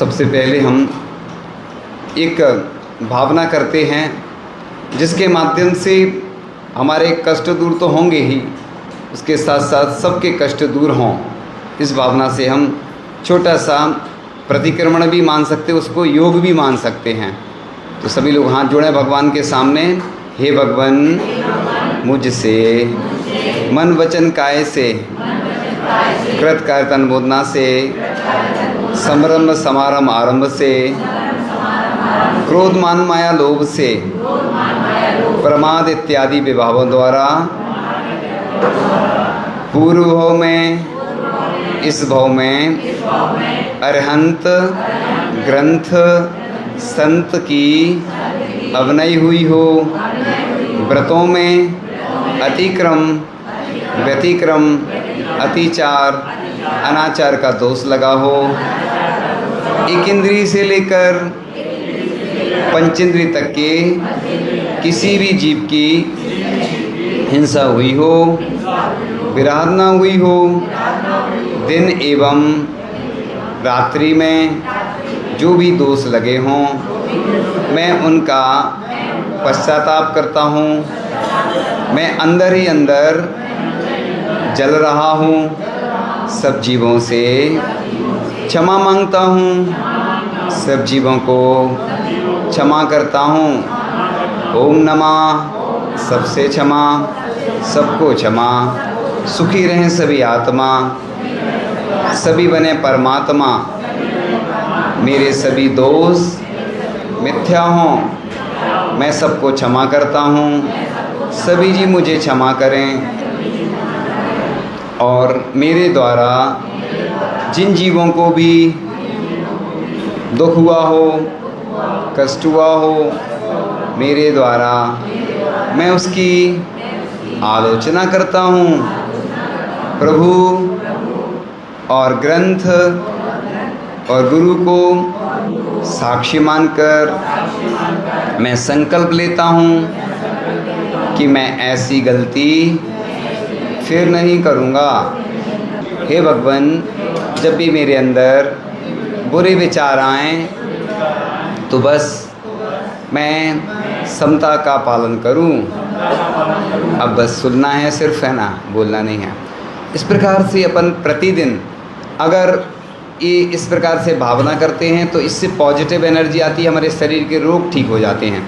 सबसे पहले हम एक भावना करते हैं जिसके माध्यम से हमारे कष्ट दूर तो होंगे ही, उसके साथ साथ सबके कष्ट दूर हों। इस भावना से हम छोटा सा प्रतिक्रमण भी मान सकते, उसको योग भी मान सकते हैं। तो सभी लोग हाथ जोड़ें भगवान के सामने। हे भगवान, मुझसे मन वचन काय से, कृत कार्य अनुमोदना से, समरंभ समारंभ आरंभ से, क्रोध मान माया लोभ से, प्रमाद इत्यादि विभावों द्वारा पूर्व भव में, इस भव में अरहंत ग्रंथ संत की अवनय हुई हो, व्रतों में अतिक्रम व्यतिक्रम अतिचार अनाचार का दोष लगा हो, एक इंद्रिय से लेकर पंचेंद्रिय तक के किसी भी जीव की हिंसा हुई हो, विराधना हुई हो, दिन एवं रात्रि में जो भी दोष लगे हों, मैं उनका पश्चाताप करता हूँ। मैं अंदर ही अंदर जल रहा हूँ, सब जीवों से क्षमा मांगता हूँ, सब जीवों को क्षमा करता हूँ। ओम नमः, सबसे क्षमा, सबको क्षमा, सुखी रहें सभी आत्मा, सभी बने परमात्मा, मेरे सभी दोष मिथ्या हों, मैं सबको क्षमा करता हूँ, सभी जी मुझे क्षमा करें। और मेरे द्वारा जिन जीवों को भी दुख हुआ हो, कष्ट हुआ हो, मेरे द्वारा मैं उसकी आलोचना करता हूँ। प्रभु और ग्रंथ और गुरु को साक्षी मानकर मैं संकल्प लेता हूँ कि मैं ऐसी गलती फिर नहीं करूँगा। हे भगवान, जब भी मेरे अंदर बुरे विचार आएं तो बस मैं समता का पालन करूं। अब बस सुनना है सिर्फ, है ना, बोलना नहीं है। इस प्रकार से अपन प्रतिदिन अगर ये इस प्रकार से भावना करते हैं तो इससे पॉजिटिव एनर्जी आती है, हमारे शरीर के रोग ठीक हो जाते हैं।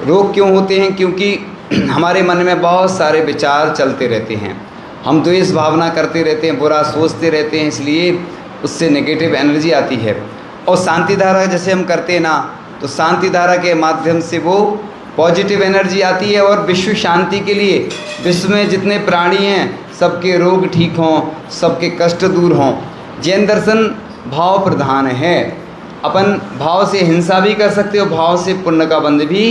रोग क्यों होते हैं? क्योंकि हमारे मन में बहुत सारे विचार चलते रहते हैं, हम द्वेष भावना करते रहते हैं, बुरा सोचते रहते हैं, इसलिए उससे नेगेटिव एनर्जी आती है। और शांति धारा जैसे हम करते हैं ना, तो शांति धारा के माध्यम से वो पॉजिटिव एनर्जी आती है और विश्व शांति के लिए विश्व में जितने प्राणी हैं सबके रोग ठीक हों, सबके कष्ट दूर हों। जैन दर्शन भाव प्रधान है। अपन भाव से हिंसा भी कर सकते हो, भाव से पुण्य का बंध भी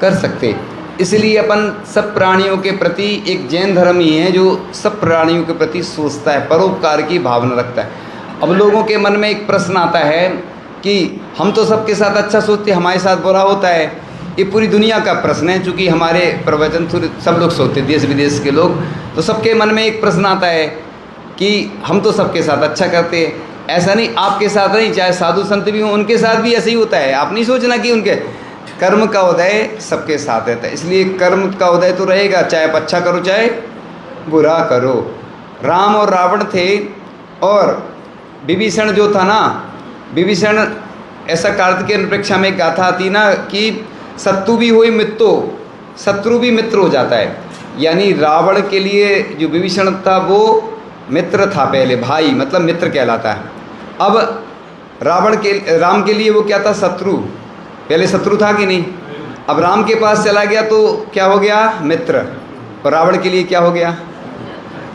कर सकते। इसलिए अपन सब प्राणियों के प्रति, एक जैन धर्म ही है जो सब प्राणियों के प्रति सोचता है, परोपकार की भावना रखता है। अब लोगों के मन में एक प्रश्न आता है कि हम तो सबके साथ अच्छा सोचते, हमारे साथ बुरा होता है। ये पूरी दुनिया का प्रश्न है, चूँकि हमारे प्रवचन सब लोग सोचते, देश विदेश के लोग, तो सबके मन में एक प्रश्न आता है कि हम तो सबके साथ अच्छा करते हैं। ऐसा नहीं, आपके साथ नहीं, चाहे साधु संत भी हों उनके साथ भी ऐसे ही होता है। आप नहीं सोचना कि उनके कर्म का उदय सबके साथ रहता है, इसलिए कर्म का उदय तो रहेगा, चाहे आप अच्छा करो चाहे बुरा करो। राम और रावण थे, और विभीषण जो था ना, विभीषण, ऐसा कार्तिकेय परीक्षा में गाथा आती ना कि शत्रु भी हुई मित्रो, शत्रु भी मित्र हो जाता है। यानी रावण के लिए जो विभीषण था वो मित्र था, पहले भाई, मतलब मित्र कहलाता है। अब राम के लिए वो क्या था? शत्रु। पहले शत्रु था कि नहीं? अब राम के पास चला गया तो क्या हो गया? मित्र। और रावण के लिए क्या हो गया?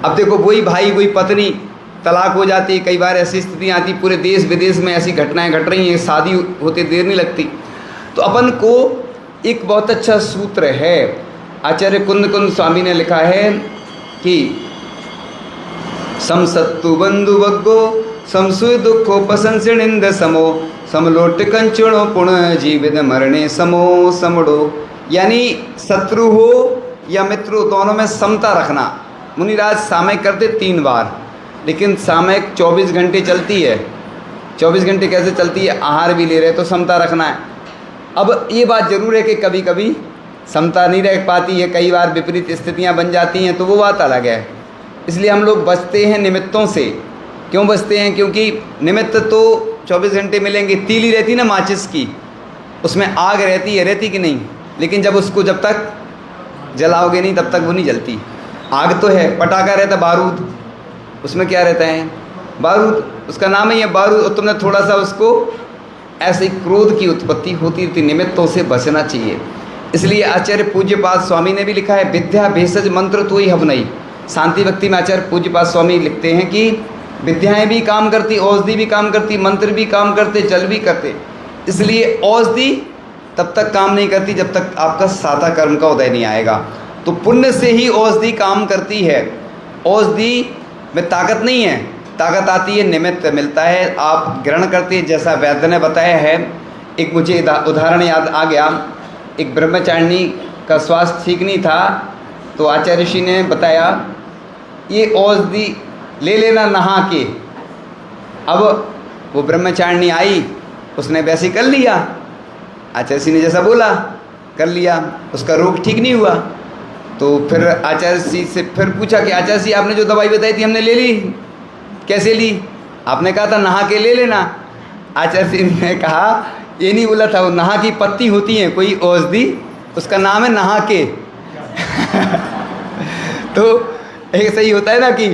अब देखो, वही भाई वही पत्नी, तलाक हो जाती है, कई बार ऐसी स्थितियाँ आती, पूरे देश विदेश में ऐसी घटनाएं घट रही हैं, शादी होते देर नहीं लगती। तो अपन को एक बहुत अच्छा सूत्र है, आचार्य कुंद स्वामी ने लिखा है कि समसत्तु बंधु वग्गो समसुय दुखो पसंसिणिंद समो समलोट कंचुणो पुण जीवित मरणे समो समड़ो। यानी शत्रु हो या मित्र हो, दोनों में समता रखना। मुनिराज सामयिक करते 3 बार, लेकिन सामयिक 24 घंटे चलती है, 24 घंटे कैसे चलती है, आहार भी ले रहे तो समता रखना है। अब ये बात ज़रूर है कि कभी कभी समता नहीं रह पाती है, कई बार विपरीत स्थितियाँ बन जाती हैं, तो वो बात अलग है। इसलिए हम लोग बचते हैं निमित्तों से। क्यों बचते हैं? क्योंकि निमित्त तो 24 घंटे मिलेंगे। तीली रहती ना माचिस की, उसमें आग रहती कि नहीं, लेकिन जब उसको जब तक जलाओगे नहीं तब तक वो नहीं जलती। आग तो है, पटाखा रहता बारूद, उसमें क्या रहता है? बारूद, उसका नाम ही है बारूद। और तुमने थोड़ा सा उसको ऐसे क्रोध की उत्पत्ति होती थी, निमित्तों से बचना चाहिए। इसलिए आचार्य पूज्यपाद स्वामी ने भी लिखा है, विद्या भेषज मंत्र तो ही हवनई। शांति भक्ति में आचार्य पूज्यपाद स्वामी लिखते हैं कि विद्याएं भी काम करती, औषधि भी काम करती, मंत्र भी काम करते, जल भी करते। इसलिए औषधि तब तक काम नहीं करती जब तक आपका साता कर्म का उदय नहीं आएगा। तो पुण्य से ही औषधि काम करती है। औषधि में ताकत नहीं है, ताकत आती है निमित्त मिलता है, आप ग्रहण करते हैं। जैसा वैद्य ने बताया है, एक मुझे उदाहरण याद आ गया। एक ब्रह्मचारिणी का स्वास्थ्य ठीक नहीं था, तो आचार्य ऋषि ने बताया ये औषधि ले लेना नहा के। अब वो ब्रह्मचारिणी आई, उसने वैसे कर लिया, आचार्य ऋषि ने जैसा बोला कर लिया, उसका रोग ठीक नहीं हुआ। तो फिर आचार्य ऋषि से फिर पूछा कि आचार्य ऋषि आपने जो दवाई बताई थी हमने ले ली, कैसे ली? आपने कहा था नहा के ले लेना। आचार्य ऋषि ने कहा ये नहीं बोला था, वो नहा की पत्ती होती है कोई औषधि, उसका नाम है नहा के। तो एक सही होता है ना कि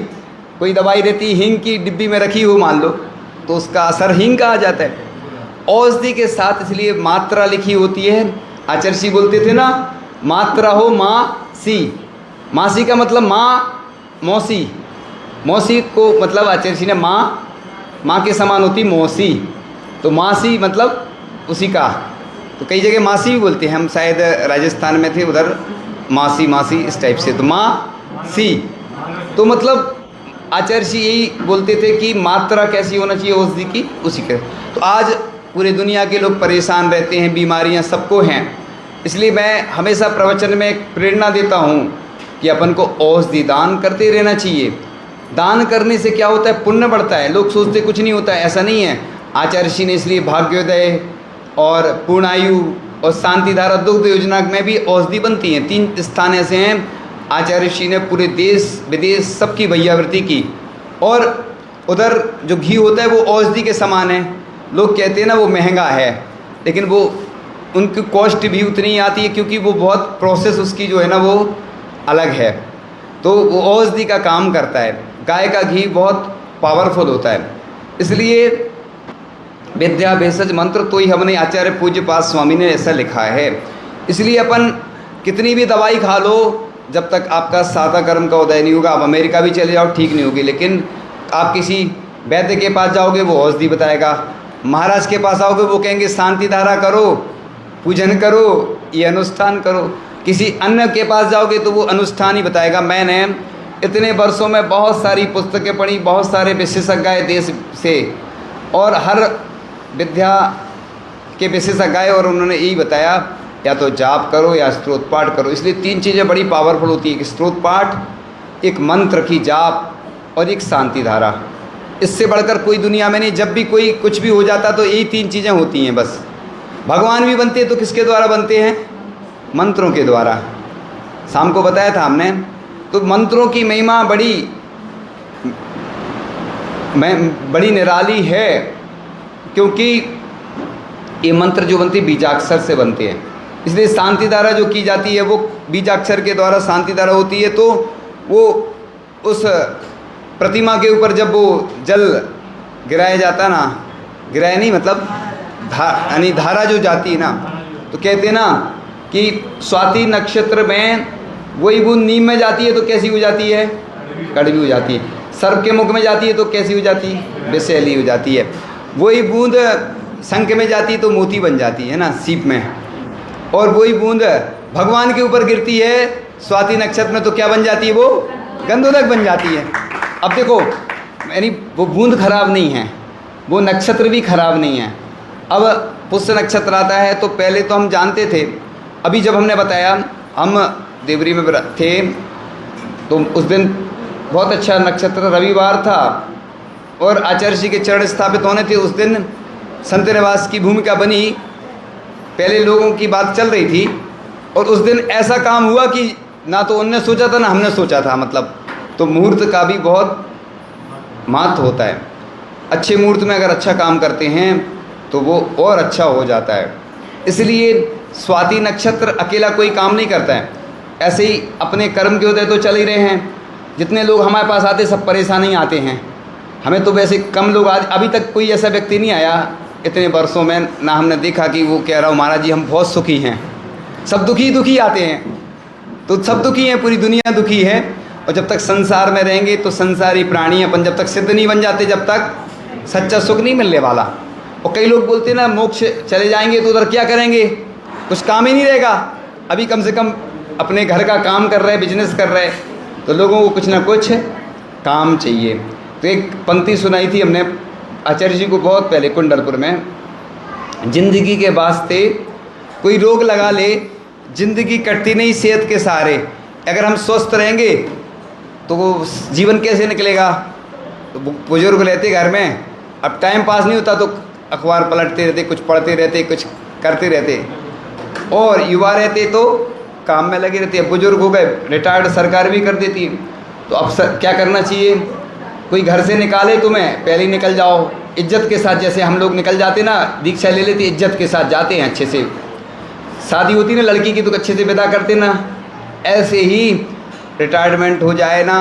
कोई दवाई रहती हींग की डिब्बी में रखी हो मान लो, तो उसका असर हींग का आ जाता है। औषधि के साथ इसलिए मात्रा लिखी होती है। आचार्य ऋषि बोलते थे ना, मात्रा हो मासी। मासी का मतलब माँ, मौसी। मौसी को मतलब आचार्य ऋषि ने माँ के समान होती मौसी, तो मासी मतलब उसी का। तो कई जगह मासी भी बोलते हैं, हम शायद राजस्थान में थे उधर मासी इस टाइप से, तो मासी। तो मतलब आचार्य ऋषि यही बोलते थे कि मात्रा कैसी होना चाहिए औषधि की, उसी के। तो आज पूरे दुनिया के लोग परेशान रहते हैं, बीमारियां सबको हैं। इसलिए मैं हमेशा प्रवचन में एक प्रेरणा देता हूँ कि अपन को औषधि दान करते रहना चाहिए। दान करने से क्या होता है? पुण्य बढ़ता है। लोग सोचते कुछ नहीं होता है, ऐसा नहीं है। आचार्य ऋषि ने इसलिए भाग्योदय और पूर्णायु और शांतिधारा दुग्ध योजना में भी औषधि बनती हैं। 3 स्थान ऐसे हैं आचार्य ऋषि ने पूरे देश विदेश सबकी भैयावृत्ति की। और उधर जो घी होता है वो औषधि के समान है। लोग कहते हैं ना वो महंगा है, लेकिन वो उनकी कॉस्ट भी उतनी आती है, क्योंकि वो बहुत प्रोसेस उसकी जो है ना वो अलग है। तो वो औषधि का काम करता है। गाय का घी बहुत पावरफुल होता है। इसलिए विद्या भेषज मंत्र तो ही हमने आचार्य पूज्यपाद स्वामी ने ऐसा लिखा है। इसलिए अपन कितनी भी दवाई खा लो, जब तक आपका साता कर्म का उदय नहीं होगा, आप अमेरिका भी चले जाओ ठीक नहीं होगी। लेकिन आप किसी वैद्य के पास जाओगे वो औषधि बताएगा, महाराज के पास आओगे वो कहेंगे शांति धारा करो, पूजन करो, ये अनुष्ठान करो। किसी अन्य के पास जाओगे तो वो अनुष्ठान ही बताएगा। मैंने इतने वर्षों में बहुत सारी पुस्तकें पढ़ी, बहुत सारे विशेषज्ञ आए देश से, और हर विद्या के विशेषज्ञ आए और उन्होंने यही बताया या तो जाप करो या स्तोत्र पाठ करो। इसलिए 3 चीज़ें बड़ी पावरफुल होती है, एक स्तोत्र पाठ, एक मंत्र की जाप और एक शांति धारा। इससे बढ़कर कोई दुनिया में नहीं। जब भी कोई कुछ भी हो जाता तो यही 3 चीज़ें होती हैं बस। भगवान भी बनते हैं तो किसके द्वारा बनते हैं? मंत्रों के द्वारा। शाम को बताया था हमने। तो मंत्रों की महिमा बड़ी निराली है, क्योंकि ये मंत्र जो बनते हैं बीजाक्षर से बनते हैं। इसलिए शांति धारा जो की जाती है वो बीजाक्षर के द्वारा शांति धारा होती है। तो वो उस प्रतिमा के ऊपर जब वो जल गिराया जाता ना, गिराया नहीं मतलब यानी धारा जो जाती है ना, तो कहते हैं ना कि स्वाति नक्षत्र में वही बूंद नीम में जाती है तो कैसी हो जाती है? कड़वी हो जाती है। सर्प के मुख में जाती है तो कैसी हो जाती है? विषैली हो जाती है। वही बूंद शंख में जाती है तो मोती बन जाती है ना, सीप में। और वही बूंद भगवान के ऊपर गिरती है स्वाति नक्षत्र में तो क्या बन जाती है? वो गंधोदक बन जाती है। अब देखो, यानी वो बूंद खराब नहीं है, वो नक्षत्र भी खराब नहीं है। अब पुष्य नक्षत्र आता है तो पहले तो हम जानते थे, अभी जब हमने बताया, हम देवरी में थे तो उस दिन बहुत अच्छा नक्षत्र रविवार था और आचार्य जी के चरण स्थापित होने थे, उस दिन संत निवास की भूमिका बनी। पहले लोगों की बात चल रही थी और उस दिन ऐसा काम हुआ कि ना तो उनने सोचा था ना हमने सोचा था। मतलब तो मुहूर्त का भी बहुत महत्व होता है। अच्छे मुहूर्त में अगर अच्छा काम करते हैं तो वो और अच्छा हो जाता है। इसलिए स्वाति नक्षत्र अकेला कोई काम नहीं करता है। ऐसे ही अपने कर्म के होते तो चल ही रहे हैं। जितने लोग हमारे पास आते सब परेशान ही आते हैं। हमें तो वैसे कम लोग आज अभी तक कोई ऐसा व्यक्ति नहीं आया इतने वर्षों में, ना हमने देखा कि वो कह रहा हूँ महाराज जी हम बहुत सुखी हैं। सब दुखी आते हैं, तो सब दुखी हैं, पूरी दुनिया दुखी है। और जब तक संसार में रहेंगे तो संसारी प्राणी अपन जब तक सिद्ध नहीं बन जाते, जब तक सच्चा सुख नहीं मिलने वाला। और कई लोग बोलते हैं ना मोक्ष चले जाएंगे तो उधर क्या करेंगे, कुछ काम ही नहीं रहेगा। अभी कम से कम अपने घर का काम कर रहे, बिजनेस कर रहे, तो लोगों को कुछ ना कुछ काम चाहिए। तो एक पंक्ति सुनाई थी हमने आचार्य जी को बहुत पहले कुंडलपुर में, जिंदगी के वास्ते कोई रोग लगा ले, जिंदगी कटती नहीं सेहत के सहारे। अगर हम स्वस्थ रहेंगे तो वो जीवन कैसे निकलेगा। तो बुजुर्ग रहते घर में, अब टाइम पास नहीं होता तो अखबार पलटते रहते, कुछ पढ़ते रहते, कुछ करते रहते। और युवा रहते तो काम में लगे रहते। अब बुजुर्ग हो गए, रिटायर्ड सरकार भी कर देती है। तो अब क्या करना चाहिए, कोई घर से निकाले तुम्हें पहले ही निकल जाओ इज्जत के साथ। जैसे हम लोग निकल जाते ना, दीक्षा ले लेते, इज्जत के साथ जाते हैं, अच्छे से। शादी होती ना लड़की की तो अच्छे से विदा करते ना, ऐसे ही रिटायरमेंट हो जाए ना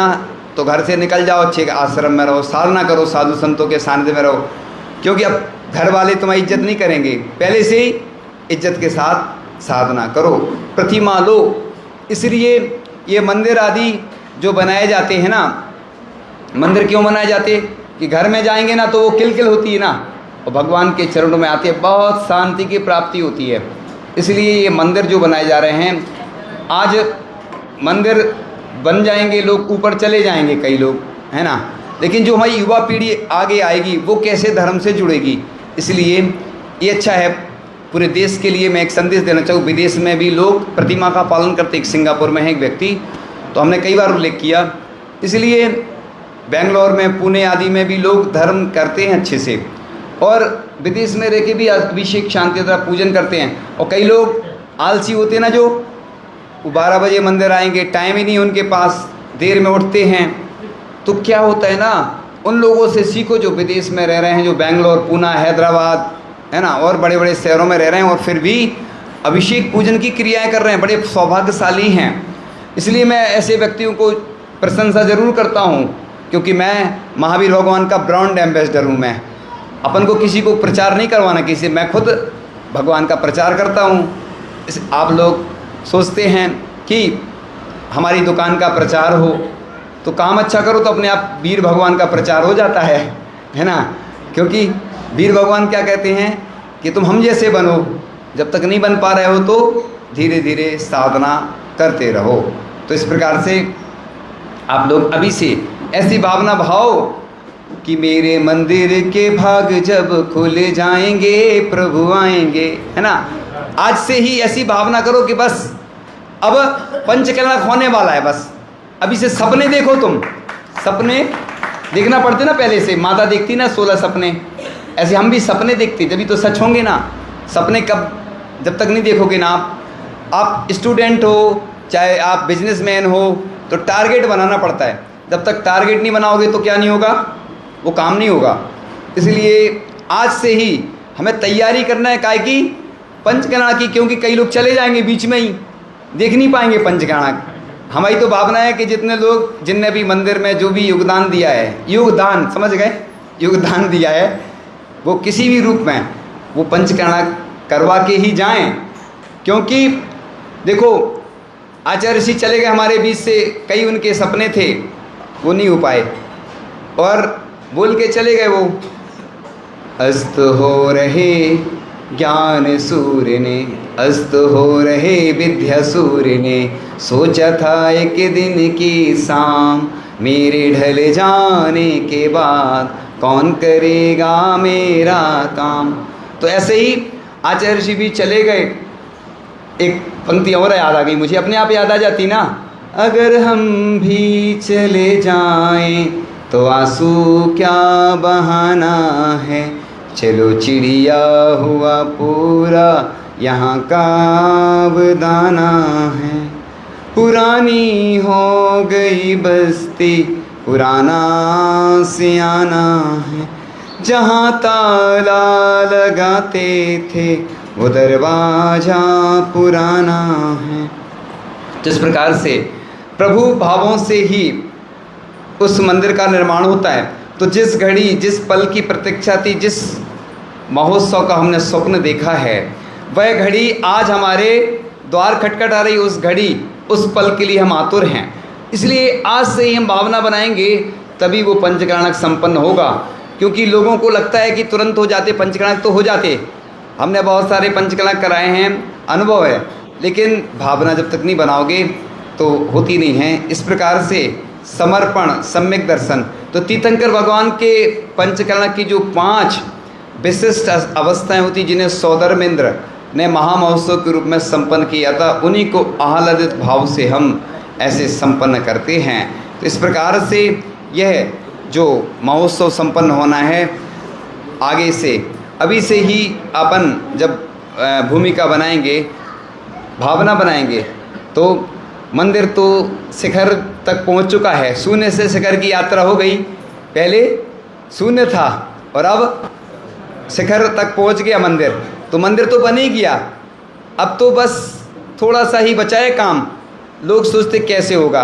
तो घर से निकल जाओ, अच्छे आश्रम में रहो, साधना करो, साधु संतों के सानिध्य में रहो। क्योंकि अब घर वाले तुम्हारी इज्जत नहीं करेंगे, पहले से ही इज्जत के साथ साधना करो, प्रतिमा लो। इसलिए ये मंदिर आदि जो बनाए जाते हैं ना, मंदिर क्यों बनाए जाते कि घर में जाएंगे ना तो वो किलकिल होती है ना, और भगवान के चरणों में आते हैं, बहुत शांति की प्राप्ति होती है। इसलिए ये मंदिर जो बनाए जा रहे हैं, आज मंदिर बन जाएंगे, लोग ऊपर चले जाएंगे कई लोग, है ना, लेकिन जो हमारी युवा पीढ़ी आगे आएगी वो कैसे धर्म से जुड़ेगी। इसलिए ये अच्छा है पूरे देश के लिए। मैं एक संदेश देना चाहूँ, विदेश में भी लोग प्रतिमा का पालन करते। एक सिंगापुर में है एक व्यक्ति, तो हमने कई बार उल्लेख किया। इसलिए बेंगलोर में, पुणे आदि में भी लोग धर्म करते हैं अच्छे से, और विदेश में रह के भी अभिषेक शांति तरह पूजन करते हैं। और कई लोग आलसी होते हैं ना, जो वो 12 बजे मंदिर आएंगे, टाइम ही नहीं उनके पास, देर में उठते हैं। तो क्या होता है ना, उन लोगों से सीखो जो विदेश में रह रहे हैं, जो बेंगलोर, पुणे, हैदराबाद, है ना, और बड़े बड़े शहरों में रह रहे हैं और फिर भी अभिषेक पूजन की क्रियाएं कर रहे हैं, बड़े सौभाग्यशाली हैं। इसलिए मैं ऐसे व्यक्तियों को प्रशंसा जरूर करता हूँ, क्योंकि मैं महावीर भगवान का ब्रांड एम्बेसडर हूँ। मैं अपन को किसी को प्रचार नहीं करवाना किसी, मैं खुद भगवान का प्रचार करता हूँ। आप लोग सोचते हैं कि हमारी दुकान का प्रचार हो, तो काम अच्छा करो तो अपने आप वीर भगवान का प्रचार हो जाता है ना। क्योंकि वीर भगवान क्या कहते हैं कि तुम हम जैसे बनो, जब तक नहीं बन पा रहे हो तो धीरे धीरे साधना करते रहो। तो इस प्रकार से आप लोग अभी से ऐसी भावना भाव कि मेरे मंदिर के भाग जब खुले जाएंगे प्रभु आएंगे, है ना। आज से ही ऐसी भावना करो कि बस अब पंचकल्याण होने वाला है। बस अभी से सपने देखो, तुम सपने देखना पड़ते ना, पहले से माता देखती ना 16 सपने, ऐसे हम भी सपने देखते, जब भी तो सच होंगे ना। सपने कब, जब तक नहीं देखोगे ना आप स्टूडेंट हो चाहे आप बिजनेसमैन हो, तो टारगेट बनाना पड़ता है। जब तक टारगेट नहीं बनाओगे तो क्या नहीं होगा, वो काम नहीं होगा। इसलिए आज से ही हमें तैयारी करना है, काय की पंचकल्याण की, क्योंकि कई लोग चले जाएंगे बीच में ही, देख नहीं पाएंगे पंचकल्याण। हमारी तो भावना है कि जितने लोग, जिनने भी मंदिर में जो भी योगदान दिया है, योगदान समझ गए, योगदान दिया है, वो किसी भी रूप में वो पंचकल्याण करवा के ही जाएं। क्योंकि देखो आचार्य ऋषि चले गए हमारे बीच से, कई उनके सपने थे वो नहीं हो पाए और बोल के चले गए। वो अस्त हो रहे ज्ञान सूर्य ने, अस्त हो रहे विद्या सूर्य ने, सोचा था एक दिन की शाम, मेरे ढल जाने के बाद कौन करेगा मेरा काम। तो ऐसे ही आचार्य ऋषि भी चले गए। एक पंक्ति और याद आ गई मुझे, अपने आप याद आ जाती ना, अगर हम भी चले जाएं तो आंसू क्या बहाना है, चलो चिड़िया हुआ पूरा यहाँ का बदाना है। पुरानी हो गई बस्ती, पुराना सियाना है, जहाँ ताला लगाते थे वो दरवाजा पुराना है। जिस प्रकार से प्रभु भावों से ही उस मंदिर का निर्माण होता है, तो जिस घड़ी जिस पल की प्रतीक्षा थी, जिस महोत्सव का हमने स्वप्न देखा है, वह घड़ी आज हमारे द्वार खटखट आ रही। उस घड़ी उस पल के लिए हम आतुर हैं। इसलिए आज से ही हम भावना बनाएंगे, तभी वो पंचकर्णक संपन्न होगा। क्योंकि लोगों को लगता है कि तुरंत हो जाते पंचकर्णक, तो हो जाते। हमने बहुत सारे पंचकर्णक कराए हैं, अनुभव है, लेकिन भावना जब तक नहीं बनाओगे तो होती नहीं है। इस प्रकार से समर्पण, सम्यक दर्शन, तो तीर्थंकर भगवान के पंचकर्णक की जो 5 विशिष्ट अवस्थाएं होती, जिन्हें सौधर्मेंद्र ने महामहोत्सव के रूप में संपन्न किया था, उन्हीं को आह्लादित भाव से हम ऐसे संपन्न करते हैं। तो इस प्रकार से यह जो महोत्सव संपन्न होना है, आगे से अभी से ही अपन जब भूमिका बनाएंगे, भावना बनाएंगे, तो मंदिर तो शिखर तक पहुंच चुका है। शून्य से शिखर की यात्रा हो गई। पहले शून्य था और अब शिखर तक पहुंच गया मंदिर। तो मंदिर तो बन ही गया, अब तो बस थोड़ा सा ही बचा है काम। लोग सोचते कैसे होगा।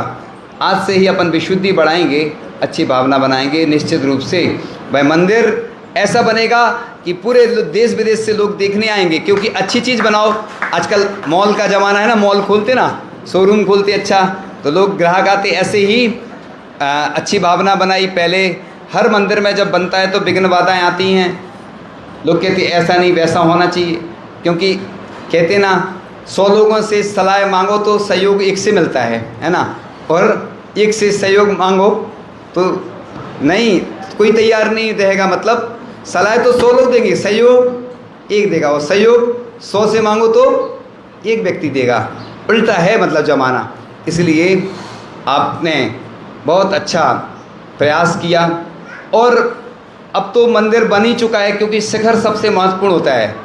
आज से ही अपन विशुद्धि बढ़ाएंगे, अच्छी भावना बनाएंगे, निश्चित रूप से वह मंदिर ऐसा बनेगा कि पूरे देश विदेश से लोग देखने आएंगे। क्योंकि अच्छी चीज़ बनाओ। आजकल मॉल का ज़माना है ना, मॉल खोलते ना, शोरूम खोलते, अच्छा तो लोग ग्राहक आते। ऐसे ही अच्छी भावना बनाई। पहले हर मंदिर में जब बनता है तो विघ्न बाधाएँ आती हैं। लोग कहते ऐसा नहीं वैसा होना चाहिए, क्योंकि कहते ना 100 लोगों से सलाह मांगो तो सहयोग एक से मिलता है ना, और एक से सहयोग मांगो तो नहीं, कोई तैयार नहीं रहेगा। मतलब सलाह तो 100 लोग देंगे, सहयोग एक देगा, और सहयोग 100 से मांगो तो एक व्यक्ति देगा। उल्टा है मतलब ज़माना। इसलिए आपने बहुत अच्छा प्रयास किया और अब तो मंदिर बन ही चुका है। क्योंकि शिखर सबसे महत्वपूर्ण होता है।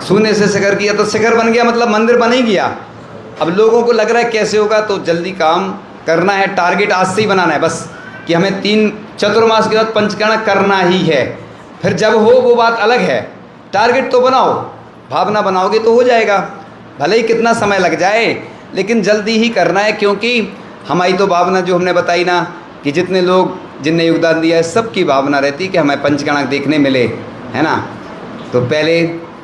शून्य से शिखर किया तो शिखर बन गया, मतलब मंदिर बन ही गया। अब लोगों को लग रहा है कैसे होगा, तो जल्दी काम करना है। टारगेट आज से ही बनाना है बस, कि हमें 3 चतुर्मास के बाद पंचकर्णक करना ही है। फिर जब हो वो बात अलग है। टारगेट तो बनाओ, भावना बनाओगे तो हो जाएगा। भले ही कितना समय लग जाए, लेकिन जल्दी ही करना है। क्योंकि हमारी तो भावना जो हमने बताई ना, कि जितने लोग जिनने योगदान दिया है, सबकी भावना रहती कि हमें पंचकर्णक देखने मिले, है ना। तो पहले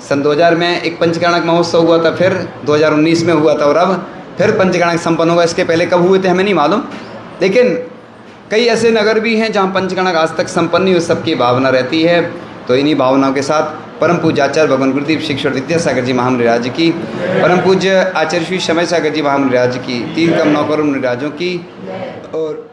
सन 2000 में एक पंचकर्णक महोत्सव हुआ था, फिर 2019 में हुआ था, और अब फिर पंचकर्णक संपन्न होगा। इसके पहले कब हुए थे हमें नहीं मालूम, लेकिन कई ऐसे नगर भी हैं जहाँ पंचकर्णक आज तक संपन्न नहीं हुए। सबकी भावना रहती है। तो इन्हीं भावनाओं के साथ परम पूज्य आचार्य भगवान गुरुदेव शिक्षण विद्यासागर जी महामुनिराज की, परम पूज्य आचार्य श्री समय सागर जी महामुनिराज की 3 कमनाओं पर मुनिराजों की, और